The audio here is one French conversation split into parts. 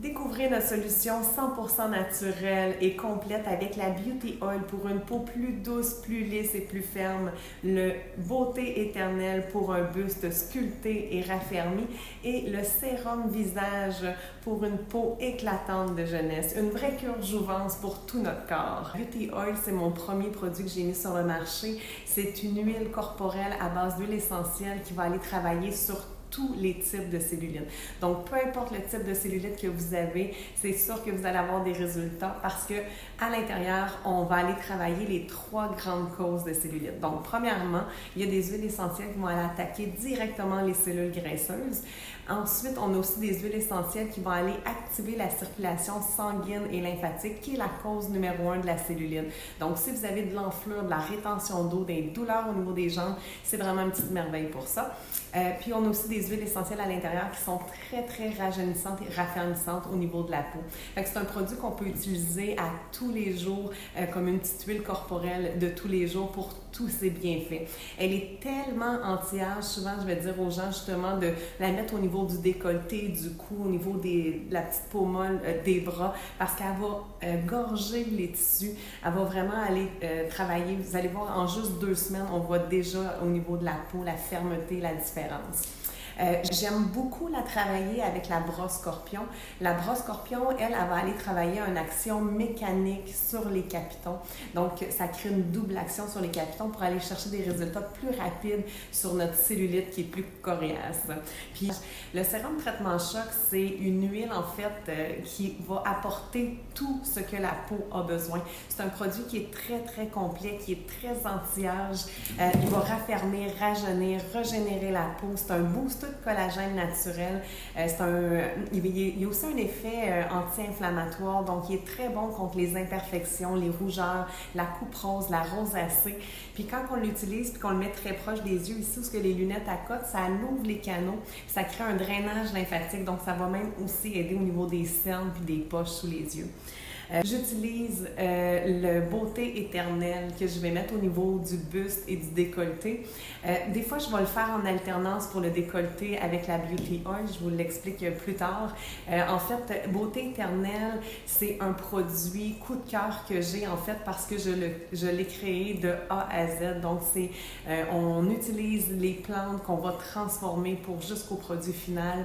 Découvrez notre solution 100% naturelle et complète avec la Beauty Oil pour une peau plus douce, plus lisse et plus ferme, le Beauté éternelle pour un buste sculpté et raffermi et le sérum visage pour une peau éclatante de jeunesse, une vraie cure jouvence pour tout notre corps. Beauty Oil, c'est mon premier produit que j'ai mis sur le marché. C'est une huile corporelle à base d'huile essentielle qui va aller travailler sur tous les types de cellulite. Donc, peu importe le type de cellulite que vous avez, c'est sûr que vous allez avoir des résultats parce que à l'intérieur, on va aller travailler les 3 grandes causes de cellulite. Donc, premièrement, il y a des huiles essentielles qui vont aller attaquer directement les cellules graisseuses. Ensuite, on a aussi des huiles essentielles qui vont aller activer la circulation sanguine et lymphatique, qui est la cause numéro 1 de la cellulite. Donc, si vous avez de l'enflure, de la rétention d'eau, des douleurs au niveau des jambes, c'est vraiment une petite merveille pour ça. Puis, on a aussi des huiles essentielles à l'intérieur qui sont très, très rajeunissantes et raffermissantes au niveau de la peau. Fait que c'est un produit qu'on peut utiliser à tous les jours comme une petite huile corporelle de tous les jours pour tous ses bienfaits. Elle est tellement anti-âge, souvent je vais dire aux gens justement de la mettre au niveau du décolleté, du cou, au niveau de la petite peau molle des bras, parce qu'elle va gorger les tissus, elle va vraiment aller travailler. Vous allez voir, en juste 2 semaines, on voit déjà au niveau de la peau la fermeté, la différence. J'aime beaucoup la travailler avec la brosse Scorpion. La brosse Scorpion, elle va aller travailler une action mécanique sur les capitons. Donc, ça crée une double action sur les capitons pour aller chercher des résultats plus rapides sur notre cellulite qui est plus coriace. Puis, le sérum traitement choc, c'est une huile en fait qui va apporter tout ce que la peau a besoin. C'est un produit qui est très, très complet, qui est très anti-âge. Il va raffermir, rajeunir, régénérer la peau. C'est un boost de collagène naturel. Il y a aussi un effet anti-inflammatoire, donc il est très bon contre les imperfections, les rougeurs, la coupe rose, la rosacée. Puis quand on l'utilise puis qu'on le met très proche des yeux, ici où que les lunettes accotent, ça ouvre les canaux, puis ça crée un drainage lymphatique, donc ça va même aussi aider au niveau des cernes puis des poches sous les yeux. J'utilise le Beauté éternelle que je vais mettre au niveau du buste et du décolleté. Des fois, je vais le faire en alternance pour le décolleté avec la Beauty Oil. Je vous l'explique plus tard. En fait, Beauté éternelle, c'est un produit coup de cœur que j'ai en fait parce que je l'ai créé de A à Z. Donc, on utilise les plantes qu'on va transformer pour jusqu'au produit final.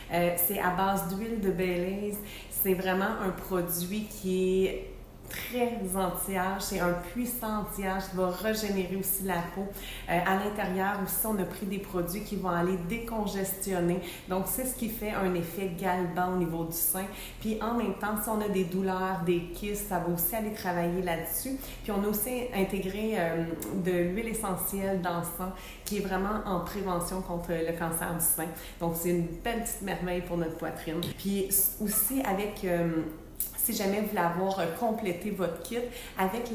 C'est à base d'huile de Baileys. C'est vraiment un produit qui est très anti-âge, c'est un puissant anti-âge qui va régénérer aussi la peau. À l'intérieur aussi, on a pris des produits qui vont aller décongestionner. Donc, c'est ce qui fait un effet galbant au niveau du sein. Puis, en même temps, si on a des douleurs, des kystes, ça va aussi aller travailler là-dessus. Puis, on a aussi intégré de l'huile essentielle d'encens qui est vraiment en prévention contre le cancer du sein. Donc, c'est une belle petite merveille pour notre poitrine. Puis, aussi avec... si jamais vous voulez avoir complété votre kit, avec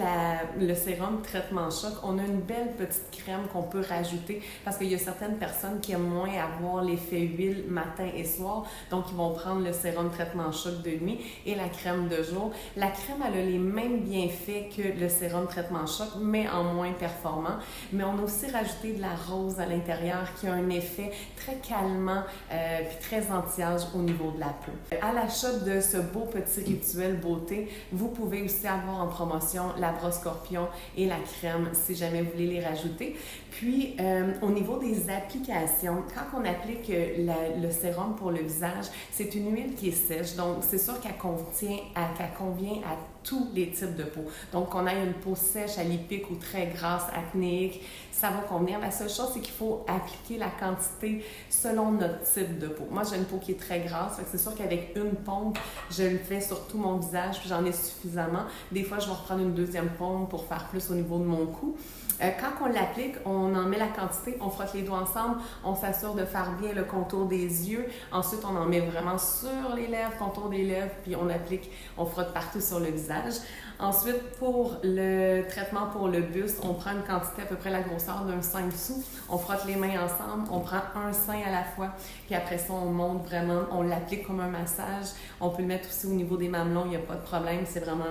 le sérum traitement choc, on a une belle petite crème qu'on peut rajouter parce qu'il y a certaines personnes qui aiment moins avoir l'effet huile matin et soir, donc ils vont prendre le sérum traitement choc de nuit et la crème de jour. La crème, elle a les mêmes bienfaits que le sérum traitement choc, mais en moins performant. Mais on a aussi rajouté de la rose à l'intérieur qui a un effet très calmant puis très anti-âge au niveau de la peau. À l'achat de ce beau petit rituel beauté, vous pouvez aussi avoir en promotion la brosse Scorpion et la crème si jamais vous voulez les rajouter. Puis, au niveau des applications, quand on applique le sérum pour le visage, c'est une huile qui est sèche, donc c'est sûr qu'elle convient à tous les types de peau. Donc, qu'on ait une peau sèche, alipique ou très grasse, acnéique, ça va convenir. La seule chose, c'est qu'il faut appliquer la quantité selon notre type de peau. Moi, j'ai une peau qui est très grasse, fait que c'est sûr qu'avec une pompe, je le fais sur tout mon visage, puis j'en ai suffisamment. Des fois, je vais reprendre une deuxième pompe pour faire plus au niveau de mon cou. Quand on l'applique, on en met la quantité, on frotte les doigts ensemble, on s'assure de faire bien le contour des yeux. Ensuite, on en met vraiment sur les lèvres, contour des lèvres, puis on applique, on frotte partout sur le visage. visage. Ensuite, pour le traitement pour le buste, on prend une quantité à peu près la grosseur d'un 5 sous. On frotte les mains ensemble, on prend un sein à la fois, puis après ça, on monte vraiment, on l'applique comme un massage. On peut le mettre aussi au niveau des mamelons, il n'y a pas de problème. C'est vraiment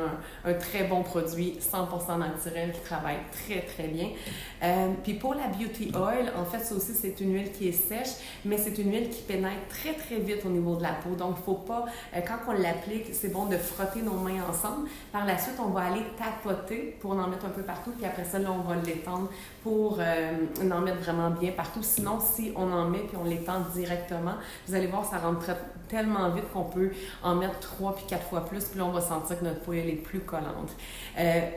un très bon produit, 100% naturel, qui travaille très, très bien. Puis pour la Beauty Oil, en fait, ça aussi, c'est une huile qui est sèche, mais c'est une huile qui pénètre très, très vite au niveau de la peau. Donc, il ne faut pas, quand on l'applique, c'est bon de frotter nos mains ensemble. Par la suite, on va aller tapoter pour en mettre un peu partout, puis après ça, là, on va l'étendre pour en mettre vraiment bien partout. Sinon, si on en met puis on l'étend directement, vous allez voir, ça rentre tellement vite qu'on peut en mettre 3 puis 4 fois plus, puis là, on va sentir que notre peau, elle est plus collante.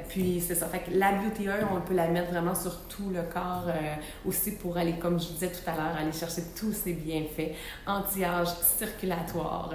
Puis, c'est ça. Fait que la Beauty Oil, on peut la mettre vraiment sur tout le corps aussi pour aller, comme je disais tout à l'heure, aller chercher tous ces bienfaits anti-âge, circulatoire.